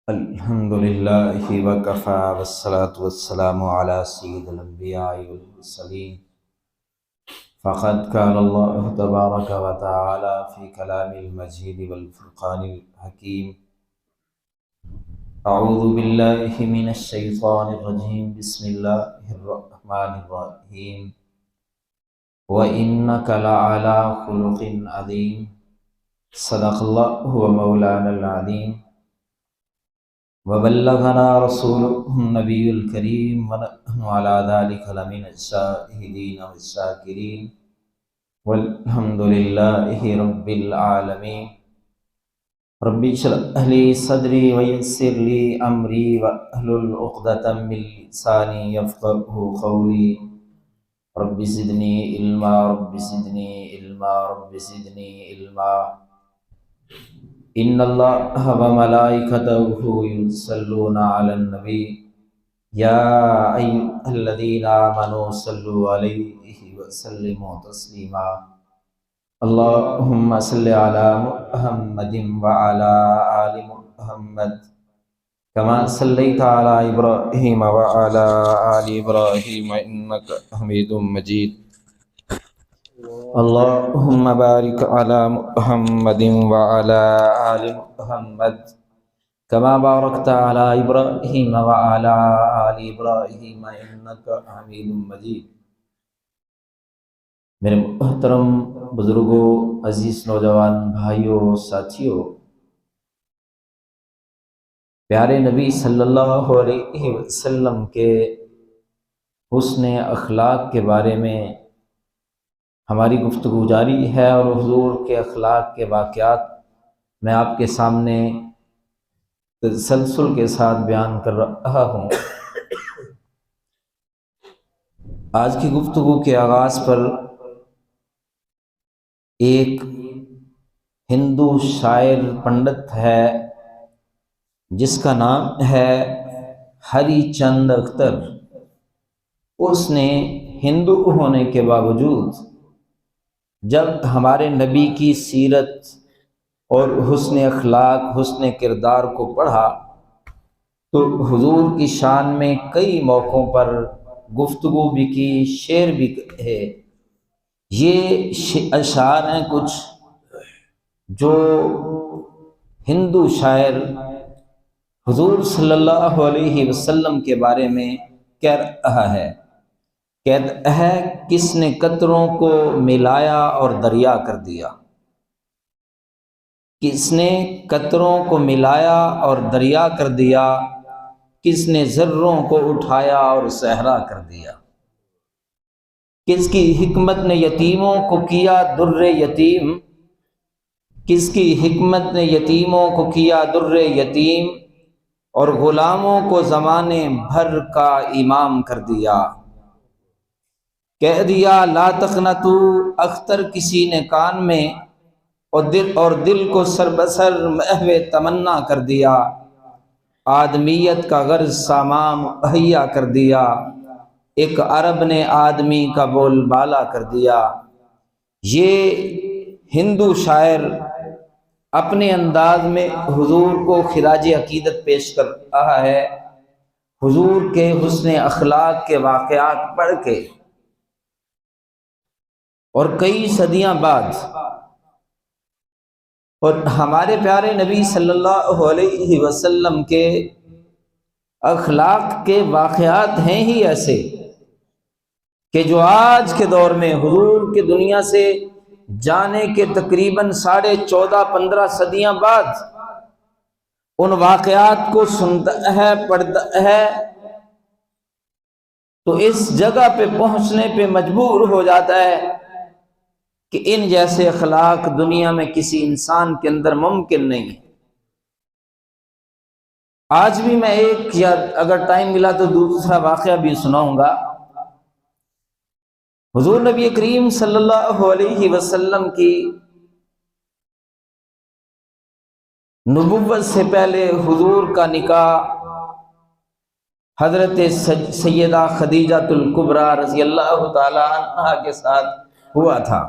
الحمد للہ وکفى والصلاة والسلام على سید الانبیاء والمرسلین فقد قال اللہ تبارک وتعالی فی کلام المجید والفرقان الحکیم اعوذ باللہ من الشیطان الرجیم بسم اللہ الرحمن الرحیم وَإِنَّكَ لَعَلَىٰ خُلُقٍ عَظِيمٍ صدق اللہ ومولانا العظیم وبلغنا رسوله النبی الکریم ونحن علی ذلک لمن الشاہدین والشاکرین والحمد للہ رب العالمین رب اشرح لی صدری ویسر لی امری واحلل عقدۃ من لسانی یفقهوا قولی رب زدنی علما رب زدنی علما رب زدنی علما ان اللہ وملائکتہ یصلون علی النبی یا ایھا الذین آمنوا صلوا علیہ وسلموا تسلیما اللہم صل علی محمد وعلی آل محمد کما صلیت علی ابراہیم وعلی آل ابراہیم انک حمید مجید اللہم بارک علی محمد وعلی آل محمد کما بارکت علی ابراہیم وعلی آل ابراہیم انک حمید مجید۔ میرے محترم بزرگوں، عزیز نوجوان بھائیوں، ساتھیوں، پیارے نبی صلی اللہ علیہ وسلم کے حسن اخلاق کے بارے میں ہماری گفتگو جاری ہے، اور حضور کے اخلاق کے واقعات میں آپ کے سامنے تسلسل کے ساتھ بیان کر رہا ہوں۔ آج کی گفتگو کے آغاز پر ایک ہندو شاعر پنڈت ہے جس کا نام ہے ہری چند اختر۔ اس نے ہندو ہونے کے باوجود جب ہمارے نبی کی سیرت اور حسن اخلاق، حسن کردار کو پڑھا تو حضور کی شان میں کئی موقعوں پر گفتگو بھی کی، شعر بھی کہے۔ یہ اشعار ہیں کچھ جو ہندو شاعر حضور صلی اللہ علیہ وسلم کے بارے میں کہہ رہا ہے۔ کہتا ہے، کس نے قطروں کو ملایا اور دریا کر دیا، کس نے قطروں کو ملایا اور دریا کر دیا، کس نے ذروں کو اٹھایا اور صحرا کر دیا، کس کی حکمت نے یتیموں کو کیا در یتیم، کس کی حکمت نے یتیموں کو کیا در یتیم، اور غلاموں کو زمانے بھر کا امام کر دیا۔ کہہ دیا لا تقنطو، اختر کسی نے کان میں، اور دل کو سر بسر محو تمنا کر دیا۔ آدمیت کا غرض سامان مہیا کر دیا، ایک عرب نے آدمی کا بول بالا کر دیا۔ یہ ہندو شاعر اپنے انداز میں حضور کو خراج عقیدت پیش کر رہا ہے، حضور کے حسن اخلاق کے واقعات پڑھ کے۔ اور کئی صدیاں بعد، اور ہمارے پیارے نبی صلی اللہ علیہ وسلم کے اخلاق کے واقعات ہیں ہی ایسے کہ جو آج کے دور میں حضور کے دنیا سے جانے کے تقریباً 14.5-15 صدیاں بعد ان واقعات کو سنتا ہے، پڑھتا ہے تو اس جگہ پہ پہنچنے پہ مجبور ہو جاتا ہے کہ ان جیسے اخلاق دنیا میں کسی انسان کے اندر ممکن نہیں ہے۔ آج بھی میں ایک، یا اگر ٹائم ملا تو دوسرا واقعہ بھی سناؤں گا۔ حضور نبی کریم صلی اللہ علیہ وسلم کی نبوت سے پہلے حضور کا نکاح حضرت سیدہ خدیجہ الکبریٰ رضی اللہ تعالی عنہا کے ساتھ ہوا تھا۔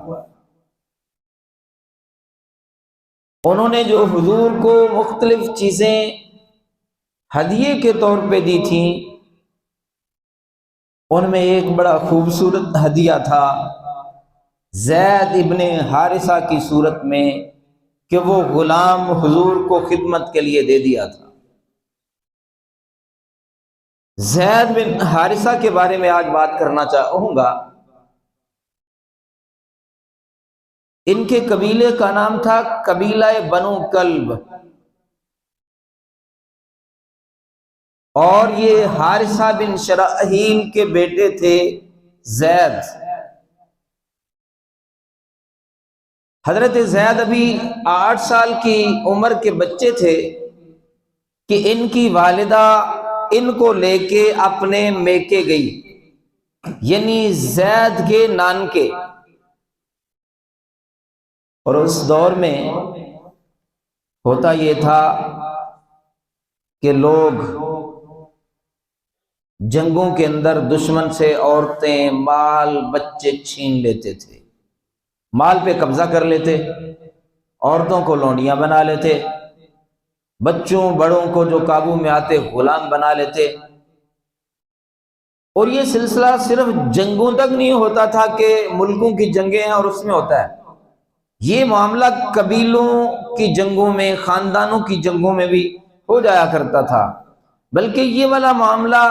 انہوں نے جو حضور کو مختلف چیزیں ہدیے کے طور پہ دی تھیں، ان میں ایک بڑا خوبصورت ہدیہ تھا زید ابن حارثہ کی صورت میں کہ وہ غلام حضور کو خدمت کے لیے دے دیا تھا۔ زید بن حارثہ کے بارے میں آج بات کرنا چاہوں گا۔ ان کے قبیلے کا نام تھا قبیلہ بنو کلب، اور یہ حارثہ بن شراحیل کے بیٹے تھے زید۔ حضرت زید ابھی 8 سال کی عمر کے بچے تھے کہ ان کی والدہ ان کو لے کے اپنے میکے گئی، یعنی زید کے نانکے۔ اور اس دور میں ہوتا یہ تھا کہ لوگ جنگوں کے اندر دشمن سے عورتیں، مال، بچے چھین لیتے تھے، مال پہ قبضہ کر لیتے، عورتوں کو لونڈیاں بنا لیتے، بچوں بڑوں کو جو قابو میں آتے غلام بنا لیتے۔ اور یہ سلسلہ صرف جنگوں تک نہیں ہوتا تھا کہ ملکوں کی جنگیں ہیں اور اس میں ہوتا ہے، یہ معاملہ قبیلوں کی جنگوں میں، خاندانوں کی جنگوں میں بھی ہو جایا کرتا تھا۔ بلکہ یہ والا معاملہ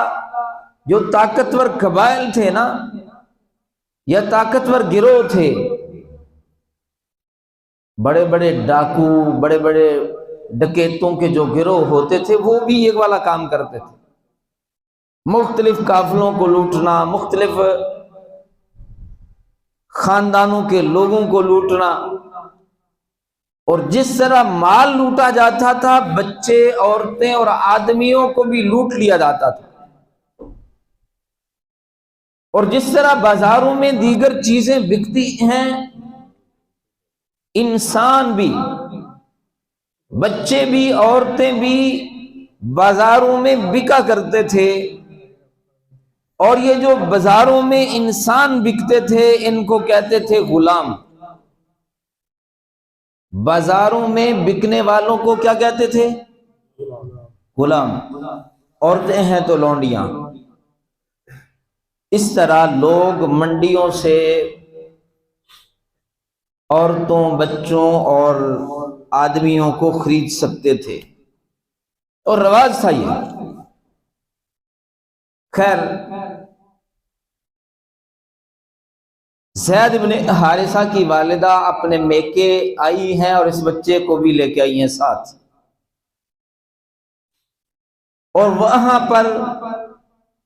جو طاقتور قبائل تھے نا، یا طاقتور گروہ تھے، بڑے بڑے ڈاکو، بڑے بڑے ڈکیتوں کے جو گروہ ہوتے تھے، وہ بھی یہ والا کام کرتے تھے، مختلف قافلوں کو لوٹنا، مختلف خاندانوں کے لوگوں کو لوٹنا۔ اور جس طرح مال لوٹا جاتا تھا، بچے، عورتیں اور آدمیوں کو بھی لوٹ لیا جاتا تھا۔ اور جس طرح بازاروں میں دیگر چیزیں بکتی ہیں، انسان بھی، بچے بھی، عورتیں بھی بازاروں میں بکا کرتے تھے۔ اور یہ جو بازاروں میں انسان بکتے تھے، ان کو کہتے تھے غلام۔ بازاروں میں بکنے والوں کو کیا کہتے تھے؟ غلام۔ عورتیں ہیں تو لونڈیاں۔ اس طرح لوگ منڈیوں سے عورتوں، بچوں اور آدمیوں کو خرید سکتے تھے، اور رواج تھا یہ۔ خیر، زید بن حارثہ کی والدہ اپنے میکے آئی ہیں اور اس بچے کو بھی لے کے آئی ہیں ساتھ، اور وہاں پر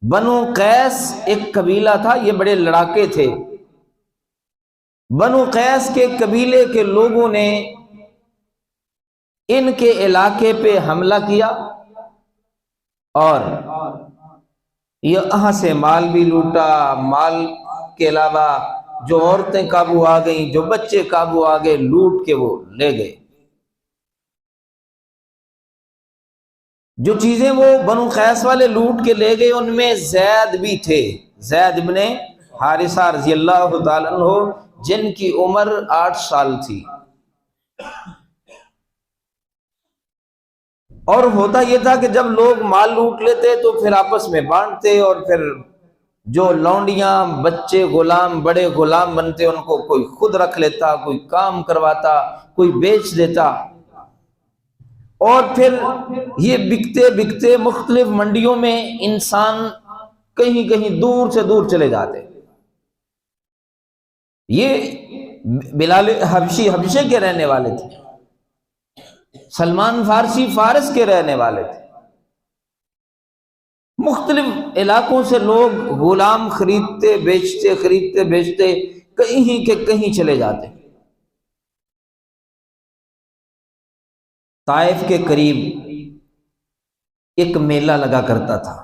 بنو قیس ایک قبیلہ تھا، یہ بڑے لڑاکے تھے۔ بنو قیس کے قبیلے کے لوگوں نے ان کے علاقے پہ حملہ کیا، اور یہاں سے مال بھی لوٹا، مال کے علاوہ جو عورتیں قابو آ گئیں، جو بچے قابو آ گئے، لوٹ کے وہ لے گئے۔ جو چیزیں وہ بنو قیس والے لوٹ کے لے گئے، ان میں زید بھی تھے، زید ابن حارثہ رضی اللہ تعالیٰ عنہ، جن کی عمر 8 سال تھی۔ اور ہوتا یہ تھا کہ جب لوگ مال لوٹ لیتے تو پھر آپس میں بانٹتے، اور پھر جو لونڈیاں، بچے غلام، بڑے غلام بنتے، ان کو کوئی خود رکھ لیتا، کوئی کام کرواتا، کوئی بیچ دیتا، اور پھر یہ بکتے بکتے مختلف منڈیوں میں انسان کہیں کہیں دور سے دور چلے جاتے۔ یہ بلال حبشی حبشے کے رہنے والے تھے، سلمان فارسی فارس کے رہنے والے تھے۔ مختلف علاقوں سے لوگ غلام خریدتے بیچتے، خریدتے بیچتے، کہیں کے کہیں چلے جاتے۔ طائف کے قریب ایک میلہ لگا کرتا تھا،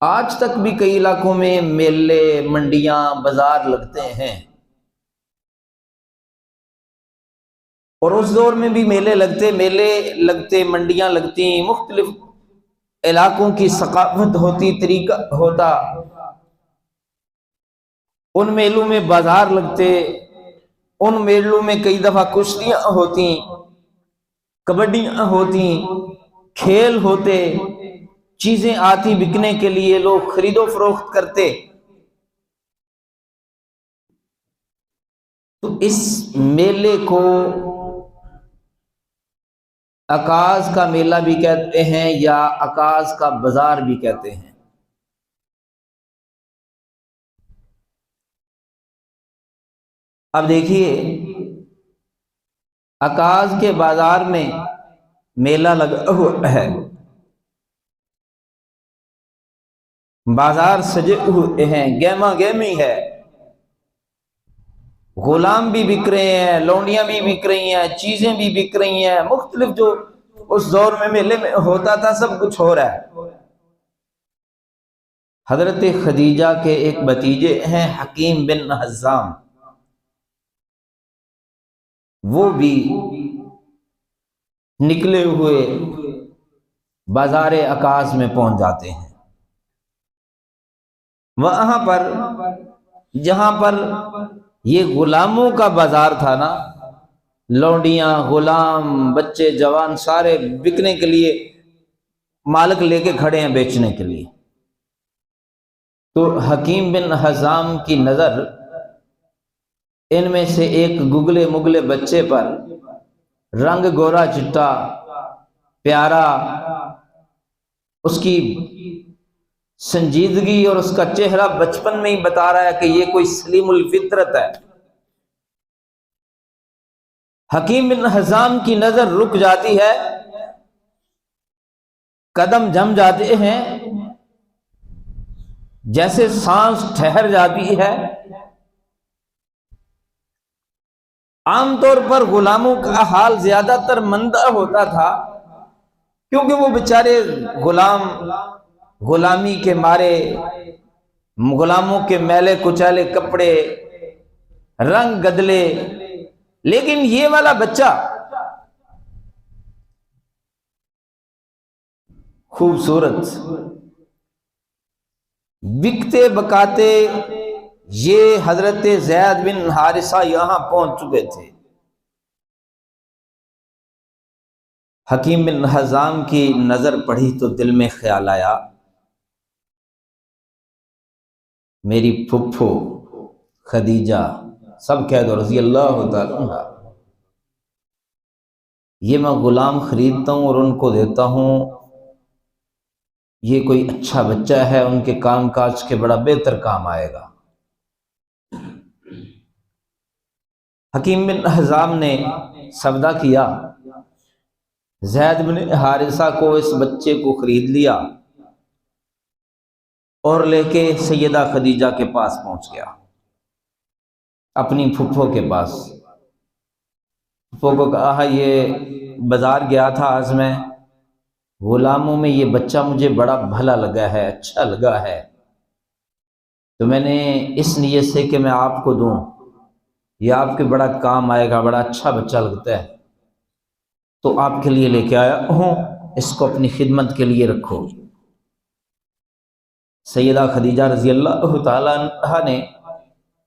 آج تک بھی کئی علاقوں میں میلے، منڈیاں، بازار لگتے ہیں، اور اس دور میں بھی میلے لگتے، منڈیاں لگتی، مختلف علاقوں کی ثقافت ہوتی، طریقہ ہوتا۔ ان میلوں میں بازار لگتے، ان میلوں میں کئی دفعہ کشتیاں ہوتی، کبڈیاں ہوتی، کھیل ہوتے، چیزیں آتی بکنے کے لیے، لوگ خرید و فروخت کرتے۔ تو اس میلے کو عکاظ کا میلہ بھی کہتے ہیں یا عکاظ کا بازار بھی کہتے ہیں۔ اب دیکھیے، عکاظ کے بازار میں میلہ لگا ہوا ہے، بازار سجے ہوئے ہیں، گہما گہمی ہے، غلام بھی بک رہے ہیں، لونڈیاں بھی بک رہی ہیں، چیزیں بھی بک رہی ہیں، مختلف جو اس دور میں میلے میں ہوتا تھا سب کچھ ہو رہا ہے۔ حضرت خدیجہ کے ایک بھتیجے ہیں حکیم بن حزام، وہ بھی نکلے ہوئے بازار عکاظ میں پہنچ جاتے ہیں۔ وہاں پر جہاں پر یہ غلاموں کا بازار تھا نا، لونڈیاں، غلام، بچے، جوان سارے بکنے کے لیے مالک لے کے کھڑے ہیں بیچنے کے لیے۔ تو حکیم بن حزام کی نظر ان میں سے ایک گگلے مگلے بچے پر، رنگ گورا چٹا پیارا، اس کی سنجیدگی اور اس کا چہرہ بچپن میں ہی بتا رہا ہے کہ یہ کوئی سلیم الفطرت ہے۔ حکیم بن حزام کی نظر رک جاتی ہے، قدم جم جاتے ہیں، جیسے سانس ٹھہر جاتی ہے۔ عام طور پر غلاموں کا حال زیادہ تر مندہ ہوتا تھا، کیونکہ وہ بیچارے غلام غلامی کے مارے، غلاموں کے میلے کچالے کپڑے، رنگ گدلے، لیکن یہ والا بچہ خوبصورت، بکتے بکاتے یہ حضرت زید بن حارثہ یہاں پہنچ چکے تھے۔ حکیم بن حزام کی نظر پڑی تو دل میں خیال آیا، میری پھپھو خدیجہ، سب کہہ دو رضی اللہ تعالی عنہ، یہ میں غلام خریدتا ہوں اور ان کو دیتا ہوں، یہ کوئی اچھا بچہ ہے، ان کے کام کاج کے بڑا بہتر کام آئے گا۔ حکیم بن حزام نے سودا کیا، زید بن حارثہ کو، اس بچے کو خرید لیا اور لے کے سیدہ خدیجہ کے پاس پہنچ گیا، اپنی پھپھو کے پاس۔ پھپھو کو کہا یہ بازار گیا تھا آج میں، غلاموں میں یہ بچہ مجھے بڑا بھلا لگا ہے، اچھا لگا ہے، تو میں نے اس نیت سے کہ میں آپ کو دوں، یہ آپ کے بڑا کام آئے گا، بڑا اچھا بچہ لگتا ہے، تو آپ کے لیے لے کے آیا ہوں، اس کو اپنی خدمت کے لیے رکھو۔ سیدہ خدیجہ رضی اللہ تعالیٰ عنہا نے،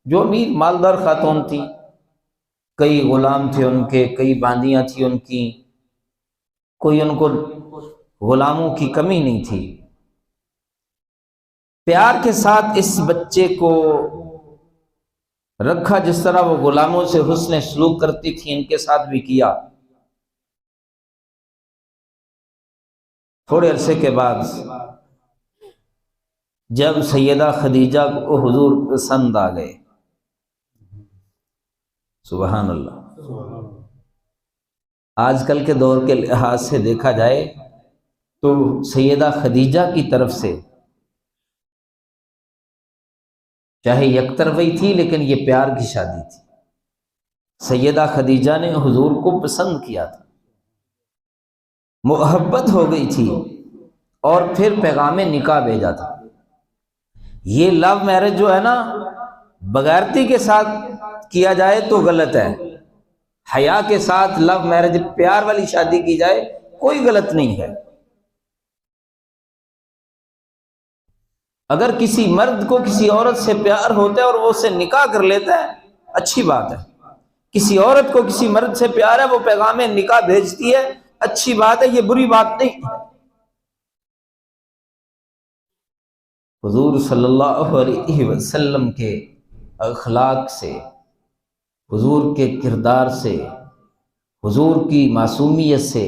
جو امیر مالدار خاتون تھی، کئی غلام تھے ان کے، کئی باندیاں تھیں ان کی، کوئی ان کو غلاموں کی کمی نہیں تھی، پیار کے ساتھ اس بچے کو رکھا، جس طرح وہ غلاموں سے حسن سلوک کرتی تھی ان کے ساتھ بھی کیا۔ تھوڑے عرصے کے بعد جب سیدہ خدیجہ کو حضور پسند آ گئے، سبحان اللہ، آج کل کے دور کے لحاظ سے دیکھا جائے تو سیدہ خدیجہ کی طرف سے چاہے یک طرفی تھی لیکن یہ پیار کی شادی تھی، سیدہ خدیجہ نے حضور کو پسند کیا تھا، محبت ہو گئی تھی، اور پھر پیغام نکاح بھیجا تھا۔ یہ لو میرج جو ہے نا، بغیرتی کے ساتھ کیا جائے تو غلط ہے، حیا کے ساتھ لو میرج، پیار والی شادی کی جائے کوئی غلط نہیں ہے۔ اگر کسی مرد کو کسی عورت سے پیار ہوتا ہے اور وہ اسے نکاح کر لیتا ہے، اچھی بات ہے۔ کسی عورت کو کسی مرد سے پیار ہے، وہ پیغام نکاح بھیجتی ہے، اچھی بات ہے، یہ بری بات نہیں ہے۔ حضور صلی اللہ علیہ وسلم کے اخلاق سے، حضور کے کردار سے، حضور کی معصومیت سے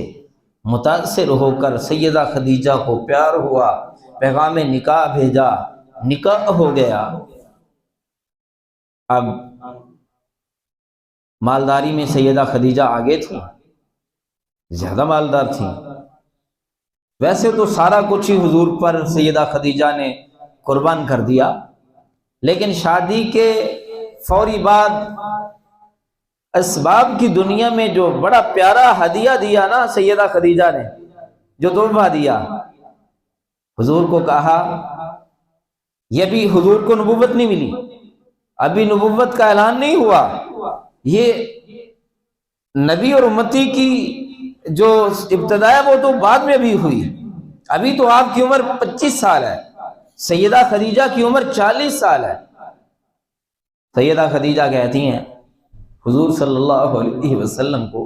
متاثر ہو کر سیدہ خدیجہ کو پیار ہوا، پیغام نکاح بھیجا، نکاح ہو گیا۔ اب مالداری میں سیدہ خدیجہ آگے تھی، زیادہ مالدار تھی۔ ویسے تو سارا کچھ ہی حضور پر سیدہ خدیجہ نے قربان کر دیا، لیکن شادی کے فوری بعد اسباب کی دنیا میں جو بڑا پیارا ہدیہ دیا نا سیدہ خدیجہ نے، جو تحفہ دیا، حضور کو کہا، یہ بھی حضور کو نبوت نہیں ملی، ابھی نبوت کا اعلان نہیں ہوا، یہ نبی اور امتی کی جو ابتدا ہے وہ تو بعد میں بھی ہوئی، ابھی تو آپ کی عمر 25 سال ہے، سیدہ خدیجہ کی عمر 40 سال ہے۔ سیدہ خدیجہ کہتی ہیں حضور صلی اللہ علیہ وسلم کو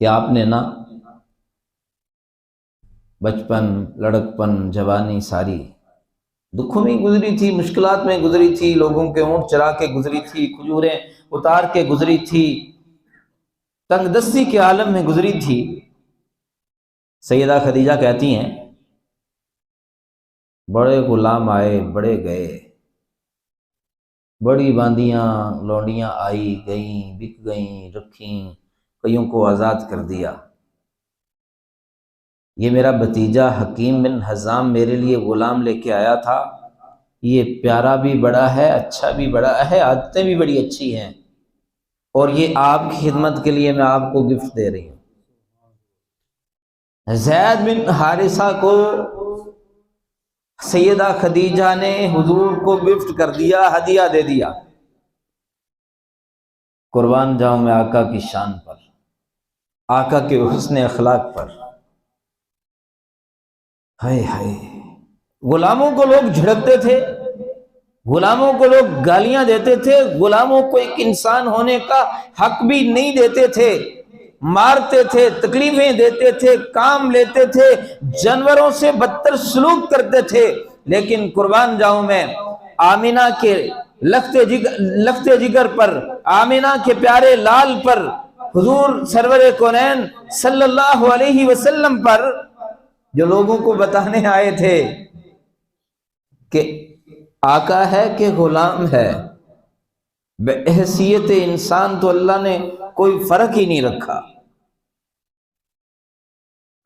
کہ آپ نے نا بچپن، لڑکپن، جوانی ساری دکھوں میں گزری تھی، مشکلات میں گزری تھی، لوگوں کے اونٹ چرا کے گزری تھی، کھجوریں اتار کے گزری تھی، تنگ دستی کے عالم میں گزری تھی۔ سیدہ خدیجہ کہتی ہیں بڑے غلام آئے، بڑے گئے، بڑی باندیاں لونڈیاں آئی گئیں، بک گئیں، رکھیں، کئیوں کو آزاد کر دیا۔ یہ میرا بھتیجا حکیم بن حزام میرے لیے غلام لے کے آیا تھا، یہ پیارا بھی بڑا ہے، اچھا بھی بڑا ہے، عادتیں بھی بڑی اچھی ہیں، اور یہ آپ کی خدمت کے لیے میں آپ کو گفٹ دے رہی ہوں۔ زید بن حارثہ کو سیدہ خدیجہ نے حضور کو گفٹ کر دیا، ہدیہ دے دیا۔ قربان جاؤں میں آقا کی شان پر، آقا کے حسن اخلاق پر۔ ہائے ہائے، غلاموں کو لوگ جھڑکتے تھے، غلاموں کو لوگ گالیاں دیتے تھے، غلاموں کو ایک انسان ہونے کا حق بھی نہیں دیتے تھے، مارتے تھے، تکلیفیں دیتے تھے، کام لیتے تھے، جانوروں سے بدتر سلوک کرتے تھے۔ لیکن قربان جاؤں میں آمینہ کے لختے جگر پر، آمینہ کے پیارے لال پر، حضور سرور کونین صلی اللہ علیہ وسلم پر، جو لوگوں کو بتانے آئے تھے کہ آقا ہے کہ غلام ہے، بحیثیت انسان تو اللہ نے کوئی فرق ہی نہیں رکھا۔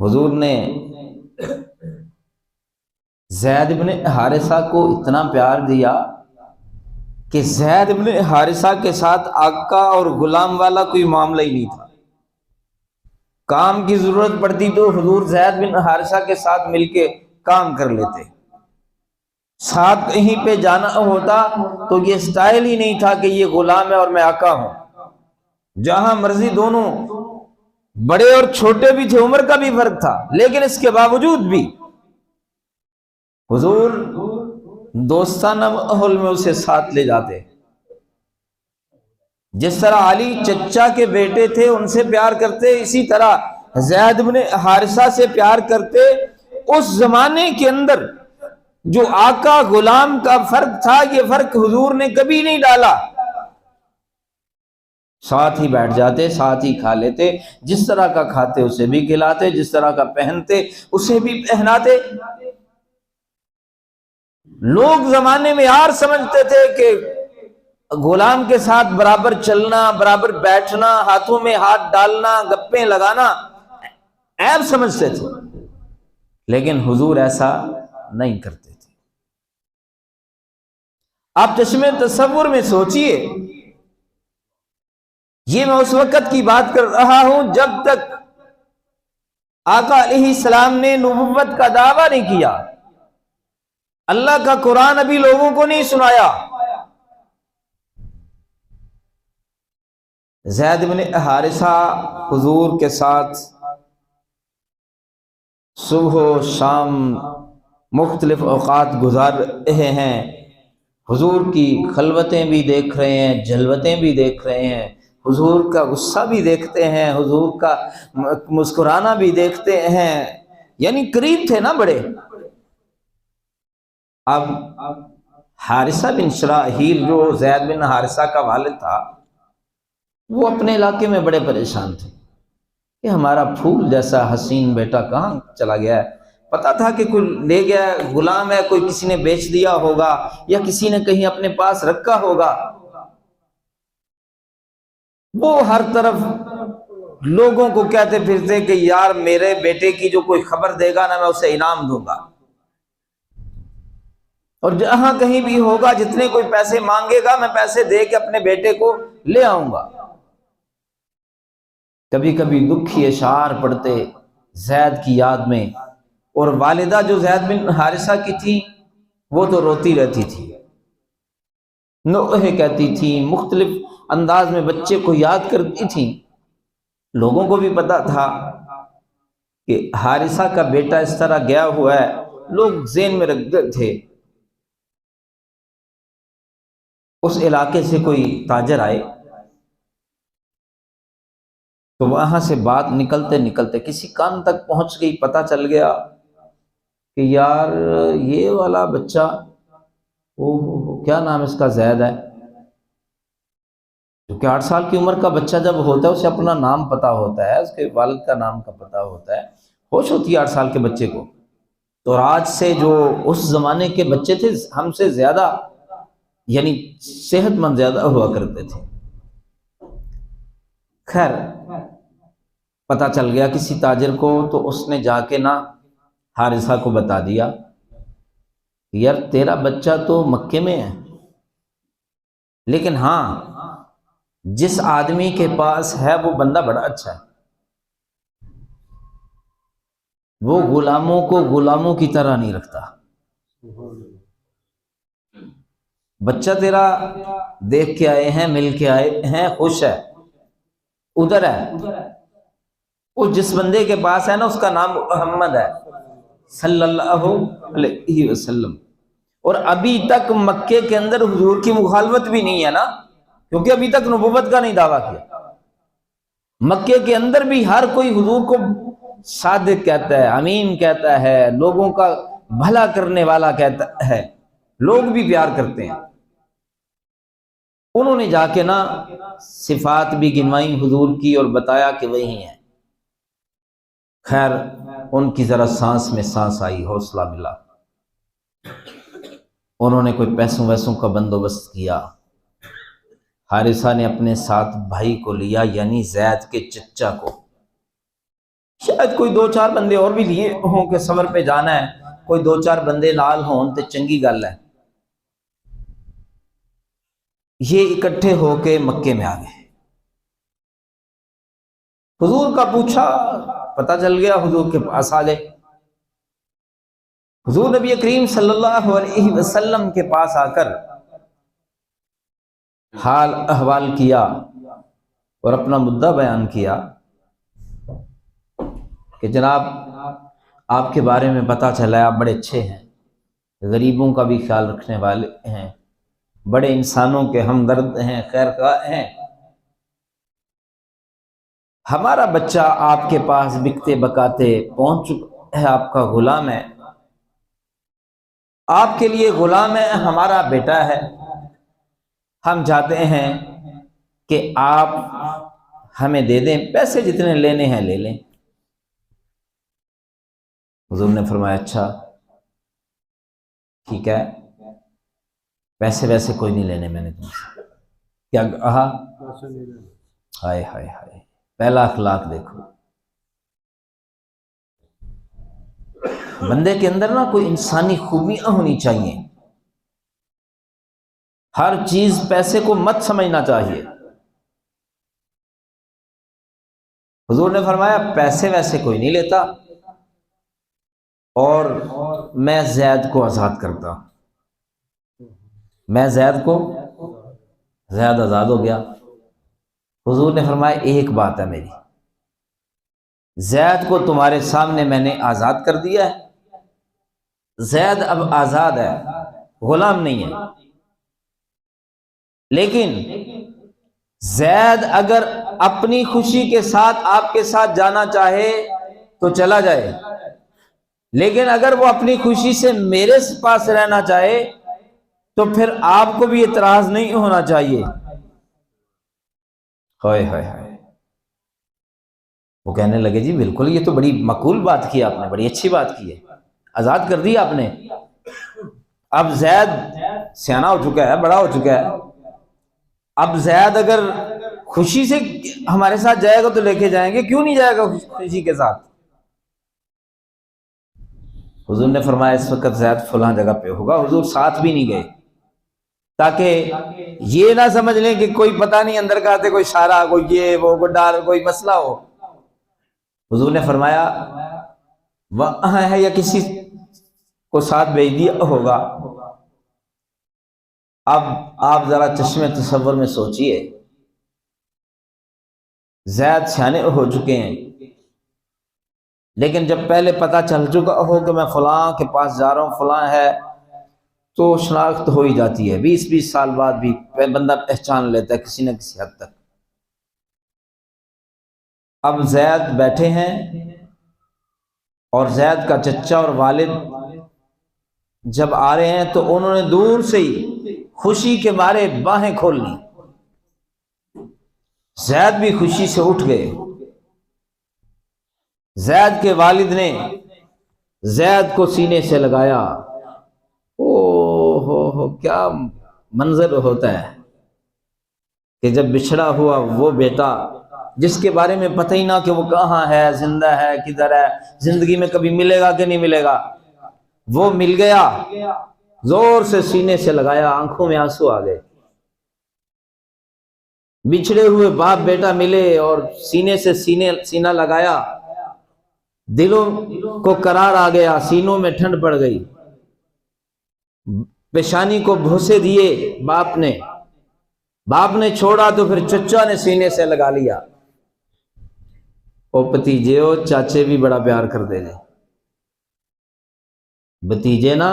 حضور نے زید بن حارثہ کو اتنا پیار دیا کہ زید بن حارثہ کے ساتھ آقا اور غلام والا کوئی معاملہ ہی نہیں تھا۔ کام کی ضرورت پڑتی تو حضور زید بن حارثہ کے ساتھ مل کے کام کر لیتے، ساتھ کہیں پہ جانا ہوتا تو یہ سٹائل ہی نہیں تھا کہ یہ غلام ہے اور میں آقا ہوں۔ جہاں مرضی دونوں بڑے اور چھوٹے بھی تھے، عمر کا بھی فرق تھا، لیکن اس کے باوجود بھی حضور دوستانہ ماحول میں اسے ساتھ لے جاتے۔ جس طرح علی چچا کے بیٹے تھے ان سے پیار کرتے، اسی طرح زید بن حارثہ سے پیار کرتے۔ اس زمانے کے اندر جو آقا غلام کا فرق تھا، یہ فرق حضور نے کبھی نہیں ڈالا۔ ساتھ ہی بیٹھ جاتے، ساتھ ہی کھا لیتے، جس طرح کا کھاتے اسے بھی کھلاتے، جس طرح کا پہنتے اسے بھی پہناتے۔ لوگ زمانے میں یار سمجھتے تھے کہ غلام کے ساتھ برابر چلنا، برابر بیٹھنا، ہاتھوں میں ہاتھ ڈالنا، گپیں لگانا عیب سمجھتے تھے، لیکن حضور ایسا نہیں کرتے تھے۔ آپ چشمے تصور میں سوچئے، یہ میں اس وقت کی بات کر رہا ہوں جب تک آقا علیہ السلام نے نبوت کا دعویٰ نہیں کیا، اللہ کا قرآن ابھی لوگوں کو نہیں سنایا۔ زید بن حارثہ حضور کے ساتھ صبح و شام مختلف اوقات گزار رہے ہیں، حضور کی خلوتیں بھی دیکھ رہے ہیں، جلوتیں بھی دیکھ رہے ہیں، حضور کا غصہ بھی دیکھتے ہیں، حضور کا مسکرانا بھی دیکھتے ہیں، یعنی قریب تھے نا بڑے۔ اب حارثہ بن شراحیل جو زید بن حارثہ کا والد تھا، وہ اپنے علاقے میں بڑے پریشان تھے کہ ہمارا پھول جیسا حسین بیٹا کہاں چلا گیا ہے۔ پتا تھا کہ کوئی لے گیا ہے، غلام ہے، کوئی کسی نے بیچ دیا ہوگا یا کسی نے کہیں اپنے پاس رکھا ہوگا۔ وہ ہر طرف لوگوں کو کہتے پھرتے کہ یار میرے بیٹے کی جو کوئی خبر دے گا نا میں اسے انعام دوں گا، اور جہاں کہیں بھی ہوگا جتنے کوئی پیسے مانگے گا میں پیسے دے کے اپنے بیٹے کو لے آؤں گا۔ کبھی کبھی دکھی اشعار پڑھتے زید کی یاد میں، اور والدہ جو زید بن حارثہ کی تھی وہ تو روتی رہتی تھی، نوحے کہتی تھی، مختلف انداز میں بچے کو یاد کرتی تھیں۔ لوگوں کو بھی پتا تھا کہ حارثہ کا بیٹا اس طرح گیا ہوا ہے، لوگ ذہن میں رکھتے تھے۔ اس علاقے سے کوئی تاجر آئے تو وہاں سے بات نکلتے نکلتے کسی کان تک پہنچ گئی، پتہ چل گیا کہ یار یہ والا بچہ، کیا نام اس کا، زید ہے، کیونکہ 8 سال کی عمر کا بچہ جب ہوتا ہے اسے اپنا نام پتہ ہوتا ہے، اس کے والد کا نام کا پتہ ہوتا ہے، ہوش ہوتی ہے 8 سال کے بچے کو۔ تو آج سے جو اس زمانے کے بچے تھے ہم سے زیادہ یعنی صحت مند زیادہ ہوا کرتے تھے۔ خیر پتہ چل گیا کسی تاجر کو، تو اس نے جا کے نا حارثہ کو بتا دیا، یار تیرا بچہ تو مکے میں ہے، لیکن ہاں جس آدمی کے پاس ہے وہ بندہ بڑا اچھا ہے، وہ غلاموں کو غلاموں کی طرح نہیں رکھتا، بچہ تیرا دیکھ کے آئے ہیں، مل کے آئے ہیں، خوش ہے، ادھر ہے، وہ جس بندے کے پاس ہے نا اس کا نام محمد ہے صلی اللہ علیہ وسلم، اور ابھی تک مکے کے اندر حضور کی مخالفت بھی نہیں ہے نا، کیونکہ ابھی تک نبوت کا نہیں دعویٰ کیا۔ مکے کے اندر بھی ہر کوئی حضور کو صادق کہتا ہے، امین کہتا ہے، لوگوں کا بھلا کرنے والا کہتا ہے، لوگ بھی پیار کرتے ہیں۔ انہوں نے جا کے نا صفات بھی گنوائیں حضور کی اور بتایا کہ وہی ہیں۔ خیر ان کی ذرا سانس میں سانس آئی، حوصلہ ملا، انہوں نے کوئی پیسوں ویسوں کا بندوبست کیا۔ حارثہ نے اپنے ساتھ بھائی کو لیا، یعنی زید کے چچا کو، شاید کوئی 2-4 بندے اور بھی لیے ہوں کہ سفر پہ جانا ہے، کوئی 2-4 بندے نال ہون تے چنگی گل ہے۔ یہ اکٹھے ہو کے مکے میں آ گئے، حضور کا پوچھا، پتہ چل گیا، حضور کے پاس آ گئے۔ حضور نبی کریم صلی اللہ علیہ وسلم کے پاس آ کر حال احوال کیا اور اپنا مدعا بیان کیا کہ جناب آپ کے بارے میں پتہ چلا ہے آپ بڑے اچھے ہیں، غریبوں کا بھی خیال رکھنے والے ہیں، بڑے انسانوں کے ہمدرد ہیں، خیر خواہ ہیں۔ ہمارا بچہ آپ کے پاس بکتے بکاتے پہنچ چکا ہے، آپ کا غلام ہے، آپ کے لیے غلام ہے، ہمارا بیٹا ہے، ہم چاہتے ہیں کہ آپ ہمیں دے دیں، پیسے جتنے لینے ہیں لے لیں۔ حضور نے فرمایا اچھا ٹھیک ہے، پیسے ویسے کوئی نہیں لینے میں نے تم سے۔ کیا کہا؟ ہائے ہائے ہائے، پہلا اخلاق دیکھو، بندے کے اندر نا کوئی انسانی خوبیاں ہونی چاہیے، ہر چیز پیسے کو مت سمجھنا چاہیے۔ حضور نے فرمایا پیسے ویسے کوئی نہیں لیتا، اور میں زید کو آزاد کرتا، میں زید کو، زید آزاد ہو گیا۔ حضور نے فرمایا ایک بات ہے میری، زید کو تمہارے سامنے میں نے آزاد کر دیا ہے، زید اب آزاد ہے، غلام نہیں ہے، لیکن زید اگر اپنی خوشی کے ساتھ آپ کے ساتھ جانا چاہے تو چلا جائے، لیکن اگر وہ اپنی خوشی سے میرے پاس رہنا چاہے تو پھر آپ کو بھی اعتراض نہیں ہونا چاہیے۔ ہائے ہائے ہائے، وہ کہنے لگے جی بالکل، یہ تو بڑی معقول بات کی آپ نے، بڑی اچھی بات کی ہے، آزاد کر دیا آپ نے۔ اب زید سیانا ہو چکا ہے، بڑا ہو چکا ہے، اب زید اگر خوشی سے ہمارے ساتھ جائے گا تو لے کے جائیں گے، کیوں نہیں جائے گا خوشی کے ساتھ؟ حضور نے فرمایا اس وقت زید فلاں جگہ پہ ہوگا، حضور ساتھ بھی نہیں گئے تاکہ یہ نہ سمجھ لیں کہ کوئی پتہ نہیں اندر کا آتے کوئی اشارہ، کوئی یہ وہ کوئی ڈر، کوئی مسئلہ ہو۔ حضور نے فرمایا وہاں ہے یا کسی کو ساتھ بھیج دیا ہوگا۔ اب آپ ذرا چشم تصور میں سوچئے، زید سیانے ہو چکے ہیں، لیکن جب پہلے پتہ چل چکا ہو کہ میں فلاں کے پاس جا رہا ہوں، فلاں ہے، تو شناخت ہو ہی جاتی ہے، 20 سال بعد بھی بندہ پہچان لیتا ہے کسی نہ کسی حد تک۔ اب زید بیٹھے ہیں اور زید کا چچا اور والد جب آ رہے ہیں تو انہوں نے دور سے ہی خوشی کے مارے باہیں کھول لی، زید بھی خوشی سے اٹھ گئے۔ زید کے والد نے زید کو سینے سے لگایا، او ہو کیا منظر ہوتا ہے کہ جب بچھڑا ہوا وہ بیٹا جس کے بارے میں پتہ ہی نہ کہ وہ کہاں ہے، زندہ ہے، کدھر ہے، زندگی میں کبھی ملے گا کہ نہیں ملے گا، وہ مل گیا، زور سے سینے سے لگایا، آنکھوں میں آنسو آ گئے۔ بچھڑے ہوئے باپ بیٹا ملے اور سینے سے سینہ لگایا، دلوں کو قرار آ گیا، سینوں میں ٹھنڈ پڑ گئی، پیشانی کو بوسے دیے باپ نے چھوڑا تو پھر چچا نے سینے سے لگا لیا۔ او بھتیجے ہو، چاچے بھی بڑا پیار کر دے گے، بھتیجے نا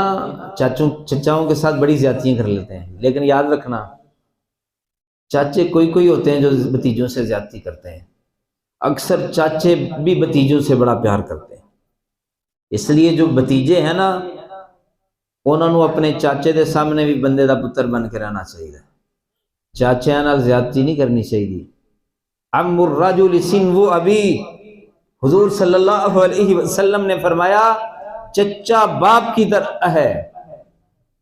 چچاؤں کے ساتھ بڑی زیادتیاں کر لیتے ہیں، لیکن یاد رکھنا چاچے کوئی ہوتے ہیں جو بھتیجوں سے زیادتی کرتے ہیں، اکثر چاچے بھی بھتیجوں سے بڑا پیار کرتے ہیں۔ اس لیے جو بھتیجے ہیں نا انہوں نے اپنے چاچے دے سامنے بھی بندے دا پتر بن کے رہنا چاہیے، چاچیاں نال زیادتی نہیں کرنی چاہیے۔ عم الرجل سنو ابی، حضور صلی اللہ علیہ وسلم نے فرمایا چچا باپ کی طرح ہے،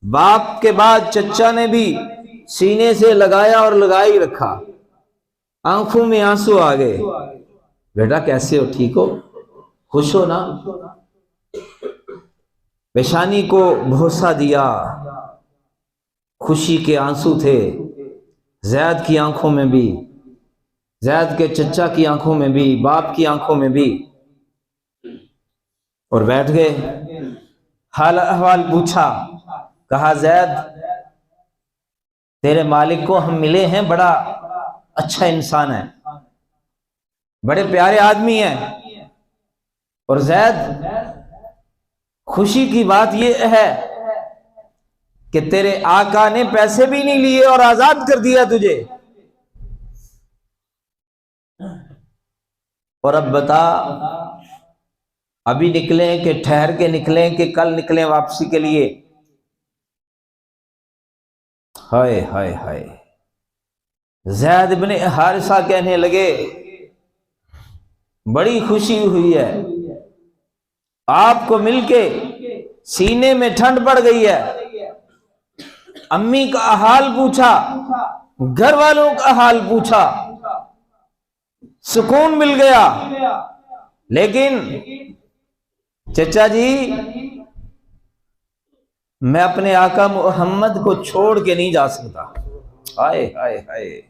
باپ کے بعد چچا نے بھی سینے سے لگایا اور لگائی رکھا، آنکھوں میں آنسو آ گئے۔ بیٹا کیسے ہو، ٹھیک ہو، خوش ہو نا؟ پیشانی کو بوسہ دیا، خوشی کے آنسو تھے زید کی آنکھوں میں بھی، زید کے چچا کی آنکھوں میں بھی، باپ کی آنکھوں میں بھی، اور بیٹھ گئے، حال احوال پوچھا، کہا زید تیرے مالک کو ہم ملے ہیں، بڑا اچھا انسان ہے، بڑے پیارے آدمی ہیں، اور زید خوشی کی بات یہ ہے کہ تیرے آقا نے پیسے بھی نہیں لیے اور آزاد کر دیا تجھے، اور اب بتا ابھی نکلیں کہ ٹھہر کے نکلیں کہ کل نکلیں واپسی کے لیے؟ ہائے ہائے ہائے، زید بن حارثہ کہنے لگے بڑی خوشی ہوئی ہے، آپ کو مل کے سینے میں ٹھنڈ پڑ گئی ہے، امی کا حال پوچھا، گھر والوں کا حال پوچھا، سکون مل گیا، لیکن چچا جی میں اپنے آقا محمد کو چھوڑ کے نہیں جا سکتا۔ ہائے ہائے ہائے،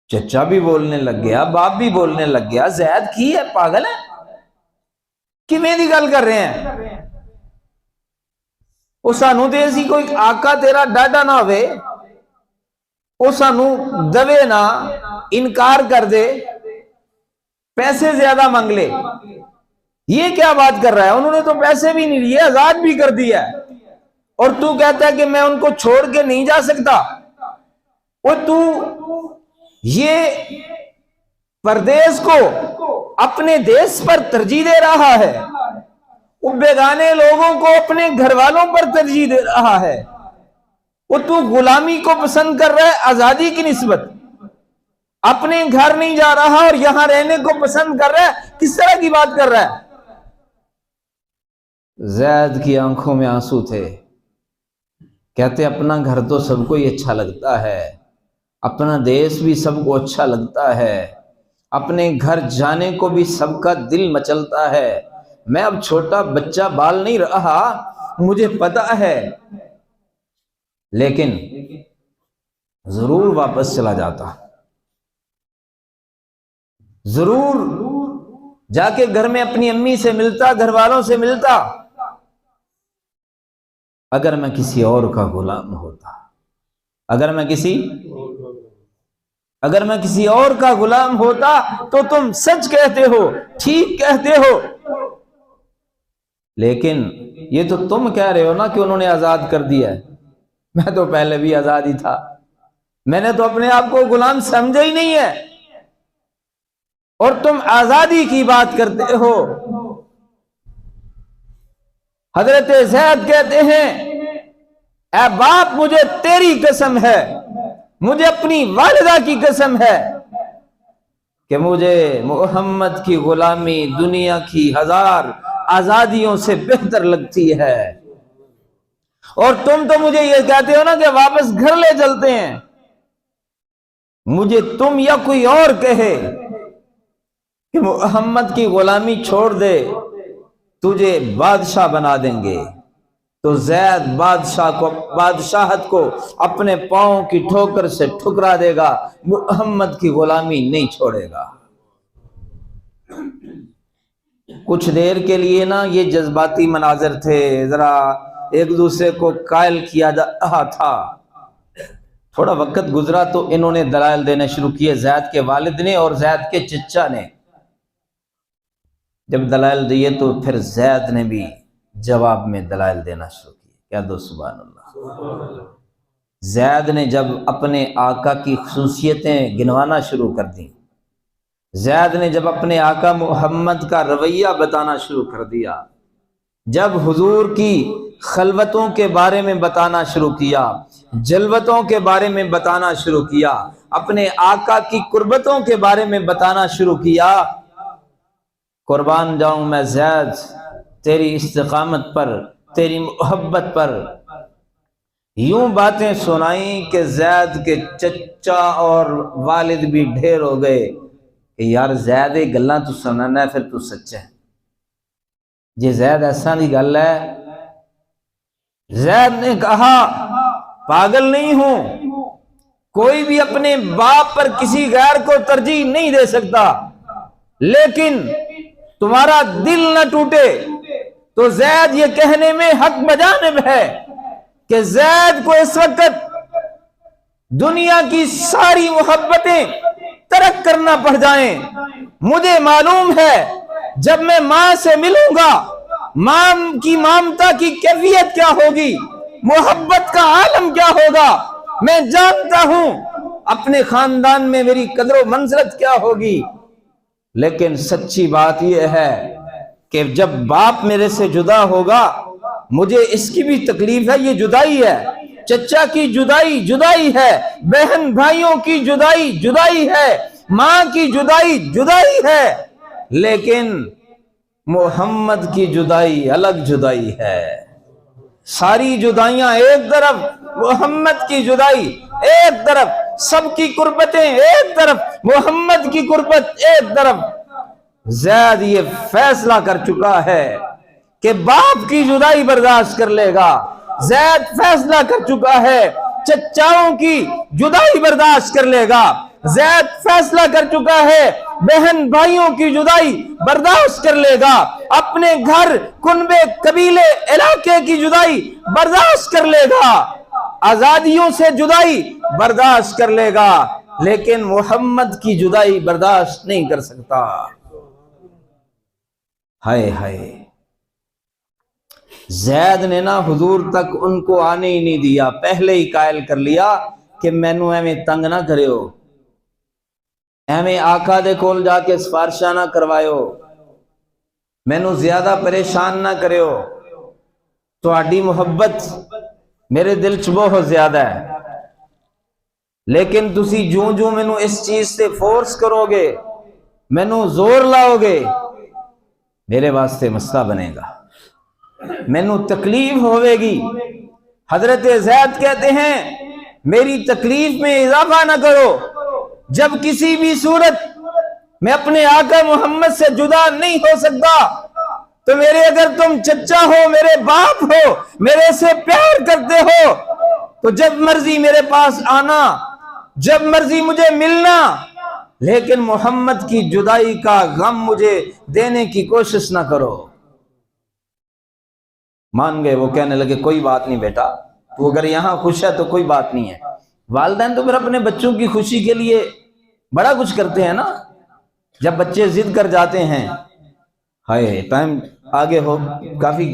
چچا بھی بولنے لگ گیا، باپ بھی بولنے لگ گیا، زید کی ہے پاگل ہے، کیویں دی گل کر رہے ہیں؟ وہ سانو تے اسی کوئی آقا تیرا ڈاڈا نہ ہوئے، وہ سانو دوے نہ، انکار کر دے، پیسے زیادہ مانگ لے، یہ کیا بات کر رہا ہے؟ انہوں نے تو پیسے بھی نہیں لیے، آزاد بھی کر دیا ہے۔ اور تو کہتا ہے کہ میں ان کو چھوڑ کے نہیں جا سکتا. اور تو یہ پردیس کو اپنے دیس پر ترجیح دے رہا ہے, وہ بیگانے لوگوں کو اپنے گھر والوں پر ترجیح دے رہا ہے. وہ تو غلامی کو پسند کر رہا ہے آزادی کی نسبت, اپنے گھر نہیں جا رہا اور یہاں رہنے کو پسند کر رہا ہے. کس طرح کی بات کر رہا ہے؟ زید کی آنکھوں میں آنسو تھے. کہتے اپنا گھر تو سب کو ہی اچھا لگتا ہے, اپنا دیس بھی سب کو اچھا لگتا ہے, اپنے گھر جانے کو بھی سب کا دل مچلتا ہے. میں اب چھوٹا بچہ بال نہیں رہا, مجھے پتا ہے, لیکن ضرور واپس چلا جاتا, ضرور جا کے گھر میں اپنی امی سے ملتا, گھر والوں سے ملتا. اگر میں کسی اور کا غلام ہوتا, اگر میں کسی اور کا غلام ہوتا تو تم سچ کہتے ہو, ٹھیک کہتے ہو. لیکن یہ تو تم کہہ رہے ہو نا کہ انہوں نے آزاد کر دیا ہے. میں تو پہلے بھی آزاد ہی تھا, میں نے تو اپنے آپ کو غلام سمجھا ہی نہیں ہے, اور تم آزادی کی بات کرتے ہو. حضرت زید کہتے ہیں اے باپ مجھے تیری قسم ہے, مجھے اپنی والدہ کی قسم ہے کہ مجھے محمد کی غلامی دنیا کی 1000 آزادیوں سے بہتر لگتی ہے. اور تم تو مجھے یہ کہتے ہو نا کہ واپس گھر لے چلتے ہیں. مجھے تم یا کوئی اور کہے کہ محمد کی غلامی چھوڑ دے, تجھے بادشاہ بنا دیں گے, تو زید بادشاہت کو اپنے پاؤں کی ٹھوکر سے ٹھکرا دے گا, محمد کی غلامی نہیں چھوڑے گا. کچھ دیر کے لیے نا یہ جذباتی مناظر تھے, ذرا ایک دوسرے کو قائل کیا جا رہا تھا. تھوڑا وقت گزرا تو انہوں نے دلائل دینے شروع کیے, زید کے والد نے اور زید کے چچا نے. جب دلائل دیے تو پھر زید نے بھی جواب میں دلائل دینا شروع کیے. کیا دو سبحان اللہ. زید نے جب اپنے آقا کی خصوصیتیں گنوانا شروع کر دیں, زید نے جب اپنے آقا محمد کا رویہ بتانا شروع کر دیا, جب حضور کی خلوتوں کے بارے میں بتانا شروع کیا, جلوتوں کے بارے میں بتانا شروع کیا, اپنے آقا کی قربتوں کے بارے میں بتانا شروع کیا, قربان جاؤں میں زید تیری استقامت پر, تیری محبت پر. یوں باتیں سنائیں کہ زید کے چچا اور والد بھی ڈھیر ہو گئے کہ یار زید یہ گلاں تو سننا ہے, پھر تو سچ ہے. جی زید ایسا دی گل ہے. زید نے کہا پاگل نہیں ہوں, کوئی بھی اپنے باپ پر کسی غیر کو ترجیح نہیں دے سکتا, لیکن تمہارا دل نہ ٹوٹے. تو زید یہ کہنے میں حق بجانب ہے کہ زید کو اس وقت دنیا کی ساری محبتیں ترک کرنا پڑ جائیں. مجھے معلوم ہے جب میں ماں سے ملوں گا, ماں کی ممتا کی کیفیت کیا ہوگی, محبت کا عالم کیا ہوگا. میں جانتا ہوں اپنے خاندان میں میری قدر و منزلت کیا ہوگی. لیکن سچی بات یہ ہے کہ جب باپ میرے سے جدا ہوگا, مجھے اس کی بھی تکلیف ہے. یہ جدائی ہے, چچا کی جدائی جدائی ہے, بہن بھائیوں کی جدائی جدائی ہے, ماں کی جدائی جدائی ہے, لیکن محمد کی جدائی الگ جدائی ہے. ساری جدائیاں ایک طرف, محمد کی جدائی ایک طرف, سب کی قربتیں ایک طرف, محمد کی قربت ایک طرف. زید یہ فیصلہ کر چکا ہے کہ باپ کی جدائی برداشت کر لے گا. زید فیصلہ کر چکا ہے چچاؤں کی جدائی برداشت کر لے گا. زید فیصلہ کر چکا ہے بہن بھائیوں کی جدائی برداشت کر لے گا. اپنے گھر, کنبے, قبیلے, علاقے کی جدائی برداشت کر لے گا. آزادیوں سے جدائی برداشت کر لے گا, لیکن محمد کی جدائی برداشت نہیں کر سکتا. ہائے ہائے. زید نے نا حضور تک ان کو آنے ہی نہیں دیا، پہلے ہی قائل کر لیا کہ مینوں ایویں تنگ نہ کریو، ایویں آقا دے کول جا کے سفارشاں نہ کروایو، مینوں زیادہ پریشان نہ کریو، تہاڈی محبت میرے دل چ بہت زیادہ ہے، لیکن تسی جوں جوں مینوں اس چیز سے فورس کرو گے، مینوں زور لاؤ گے، میرے واسطے مسئلہ بنے گا، مینوں تکلیف ہوئے گی۔ حضرت زید کہتے ہیں میری تکلیف میں اضافہ نہ کرو، جب کسی بھی صورت میں اپنے آقا محمد سے جدا نہیں ہو سکتا تو میرے اگر تم چچا ہو، میرے باپ ہو، میرے سے پیار کرتے ہو تو جب مرضی میرے پاس آنا، جب مرضی مجھے ملنا، لیکن محمد کی جدائی کا غم مجھے دینے کی کوشش نہ کرو۔ مان گئے، وہ کہنے لگے کوئی بات نہیں بیٹا، تو اگر یہاں خوش ہے تو کوئی بات نہیں ہے۔ والدین تو پھر اپنے بچوں کی خوشی کے لیے بڑا کچھ کرتے ہیں نا، جب بچے ضد کر جاتے ہیں۔ ہائے ٹائم آگے ہو، کافی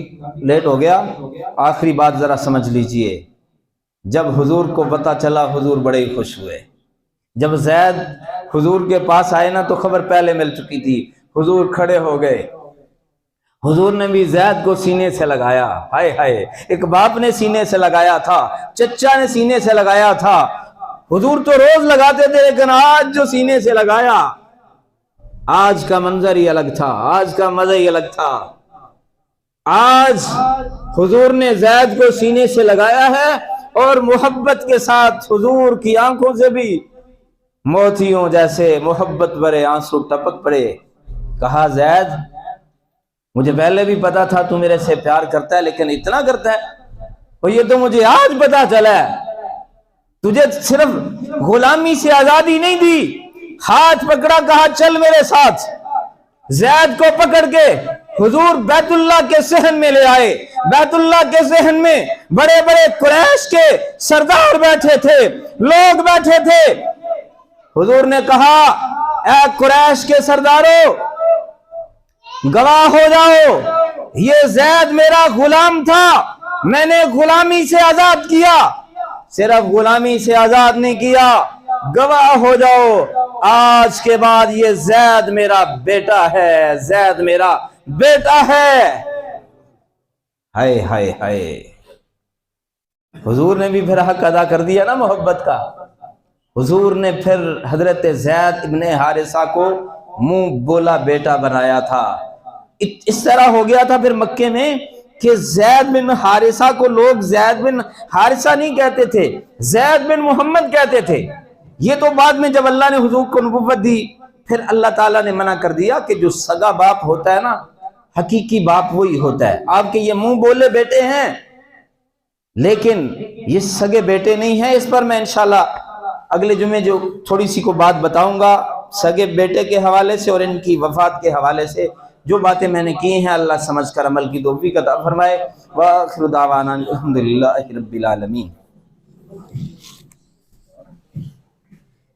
لیٹ ہو گیا، آخری بات ذرا سمجھ لیجئے۔ جب حضور کو پتہ چلا حضور بڑے ہی خوش ہوئے۔ جب زید حضور کے پاس آئے نا تو خبر پہلے مل چکی تھی، حضور کھڑے ہو گئے، حضور نے بھی زید کو سینے سے لگایا۔ ہائے ہائے، ایک باپ نے سینے سے لگایا تھا، چچا نے سینے سے لگایا تھا، حضور تو روز لگاتے تھے لیکن آج جو سینے سے لگایا، آج کا منظر ہی الگ تھا، آج کا مزہ ہی الگ تھا۔ آج حضور نے زید کو سینے سے لگایا ہے اور محبت کے ساتھ حضور کی آنکھوں سے بھی موتیوں جیسے محبت بھرے آنسو ٹپک پڑے۔ کہا زید مجھے پہلے بھی پتا تھا تو میرے سے پیار کرتا ہے، لیکن اتنا کرتا ہے اور یہ تو مجھے آج پتا چلا ہے۔ تجھے صرف غلامی سے آزادی نہیں دی، ہاتھ پکڑا، کہا چل میرے ساتھ۔ زید کو پکڑ کے حضور بیت اللہ کے صحن میں لے آئے۔ بیت اللہ کے صحن میں بڑے بڑے قریش کے سردار بیٹھے تھے، لوگ بیٹھے تھے۔ حضور نے کہا اے قریش کے سرداروں، گواہ ہو جاؤ، یہ زید میرا غلام تھا، میں نے غلامی سے آزاد کیا، صرف غلامی سے آزاد نہیں کیا، گواہ ہو جاؤ آج کے بعد یہ زید میرا بیٹا ہے، زید میرا بیٹا ہے۔ ہائے ہائے ہائے، حضور نے بھی پھر حق ادا کر دیا نا محبت کا۔ حضور نے پھر حضرت زید ابن حارثہ کو منہ بولا بیٹا بنایا تھا۔ اس طرح ہو گیا تھا پھر مکے میں کہ زید بن حارثہ کو لوگ زید بن حارثہ نہیں کہتے تھے، زید بن محمد کہتے تھے۔ یہ تو بعد میں جب اللہ نے حضور کو نبوت دی پھر اللہ تعالیٰ نے منع کر دیا کہ جو سگا باپ ہوتا ہے نا، حقیقی باپ وہی ہوتا ہے۔ آپ کے یہ منہ بولے بیٹے ہیں لیکن یہ سگے بیٹے نہیں ہیں۔ اس پر میں انشاءاللہ اگلے جمعے جو تھوڑی سی کو بات بتاؤں گا سگے بیٹے کے حوالے سے اور ان کی وفات کے حوالے سے۔ جو باتیں میں نے کی ہیں اللہ سمجھ کر عمل کی توفیق عطا فرمائے۔ وآخر دعوانا الحمدللہ رب العالمین۔